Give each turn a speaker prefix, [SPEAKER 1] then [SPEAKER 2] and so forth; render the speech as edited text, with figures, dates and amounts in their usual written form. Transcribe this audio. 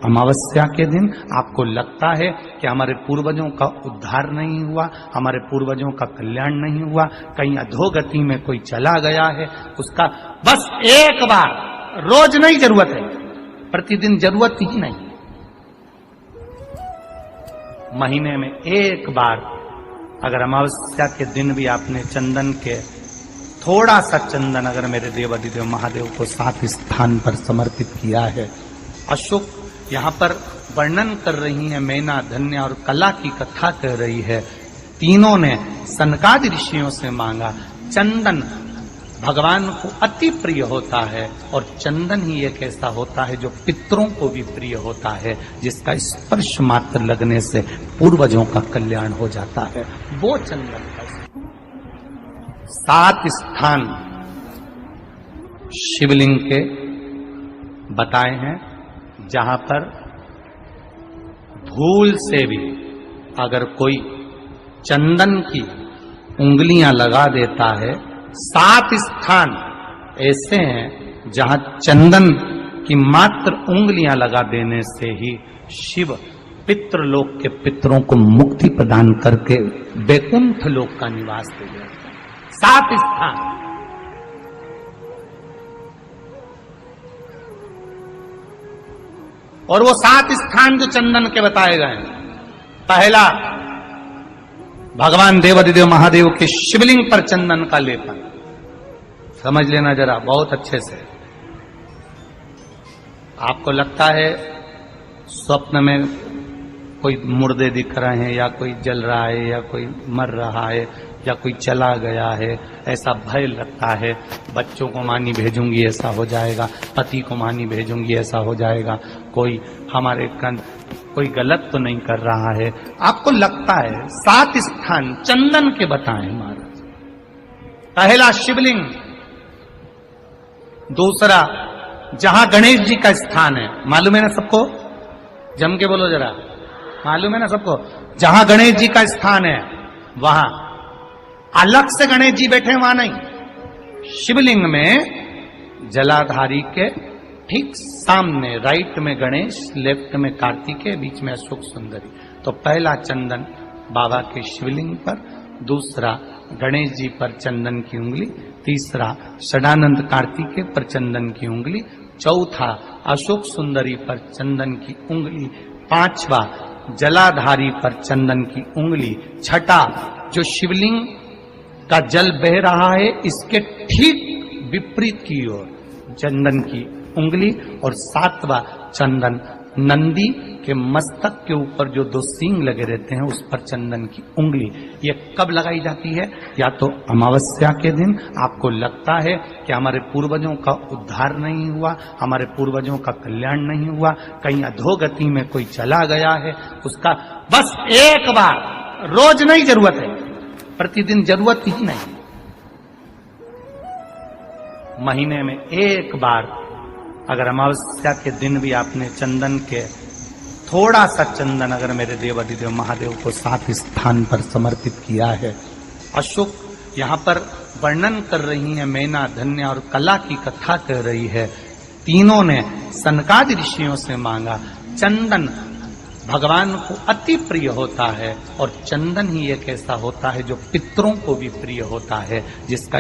[SPEAKER 1] अमावस्या के दिन आपको लगता है कि हमारे पूर्वजों का उद्धार नहीं हुआ, हमारे पूर्वजों का कल्याण नहीं हुआ, कहीं अधोगति में कोई चला गया है, उसका बस एक बार, रोज नहीं जरूरत है, प्रतिदिन जरूरत ही नहीं, महीने में एक बार अगर अमावस्या के दिन भी आपने चंदन के थोड़ा सा चंदन अगर मेरे देवाधिदेव महादेव को 7 स्थान पर समर्पित किया है। अशोक यहाँ पर वर्णन कर रही है, मैना, धन्य और कला की कथा कह रही है। तीनों ने सनकादि ऋषियों से मांगा। चंदन भगवान को अति प्रिय होता है और चंदन ही एक ऐसा होता है जो पितरों को भी प्रिय होता है, जिसका स्पर्श मात्र लगने से पूर्वजों का कल्याण हो जाता है। वो चंदन का 7 स्थान शिवलिंग के बताए हैं, जहां पर भूल से भी अगर कोई चंदन की उंगलियां लगा देता है, 7 स्थान ऐसे हैं जहां चंदन की मात्र उंगलियां लगा देने से ही शिव पितृलोक के पितरों को मुक्ति प्रदान करके वैकुंठ लोक का निवास दे देते हैं। 7 स्थान। और वो 7 स्थान जो चंदन के बताए गए हैं, पहला भगवान देवाधिदेव महादेव के शिवलिंग पर चंदन का लेपन। समझ लेना जरा बहुत अच्छे से। आपको लगता है स्वप्न में कोई मुर्दे दिख रहे हैं, या कोई जल रहा है, या कोई मर रहा है, या कोई चला गया है, ऐसा भय लगता है। बच्चों को मानी भेजूंगी ऐसा हो जाएगा, पति को मानी भेजूंगी ऐसा हो जाएगा, कोई हमारे कोई गलत तो नहीं कर रहा है, आपको लगता है। 7 स्थान चंदन के बताएं महाराज। पहला शिवलिंग, दूसरा जहां गणेश जी का स्थान है, मालूम है ना सबको, जम के बोलो जरा, मालूम है ना सबको, जहां गणेश जी का स्थान है वहां अलग से गणेश जी बैठे, वहां नहीं। शिवलिंग में जलाधारी के ठीक सामने राइट में गणेश, लेफ्ट में कार्तिकेय, बीच में अशोक सुंदरी। तो पहला चंदन बाबा के शिवलिंग पर, दूसरा गणेश जी पर चंदन की उंगली, तीसरा षडानंद कार्तिकेय पर चंदन की उंगली, चौथा अशोक सुंदरी पर चंदन की उंगली, पांचवा जलाधारी पर चंदन की उंगली, छठा जो शिवलिंग का जल बह रहा है इसके ठीक विपरीत की ओर चंदन की उंगली, और 7वां चंदन नंदी के मस्तक के ऊपर जो 2 सींग लगे रहते हैं उस पर चंदन की उंगली। ये कब लगाई जाती है? या तो अमावस्या के दिन आपको लगता है कि हमारे पूर्वजों का उद्धार नहीं हुआ, हमारे पूर्वजों का कल्याण नहीं हुआ, कहीं अधोगति में कोई चला गया है, उसका बस एक बार, रोज नहीं जरूरत है, प्रतिदिन जरूरत ही नहीं, महीने में एक बार अगर अमावस्या के दिन भी आपने चंदन के थोड़ा सा चंदन अगर मेरे देवाधिदेव महादेव को 7 स्थान पर समर्पित किया है। अशोक यहाँ पर वर्णन कर रही है, मैना, धन्य और कला की कथा कह रही है। तीनों ने सनकादि ऋषियों से मांगा। चंदन भगवान को अति प्रिय होता है और चंदन ही एक ऐसा होता है जो पितरों को भी प्रिय होता है, जिसका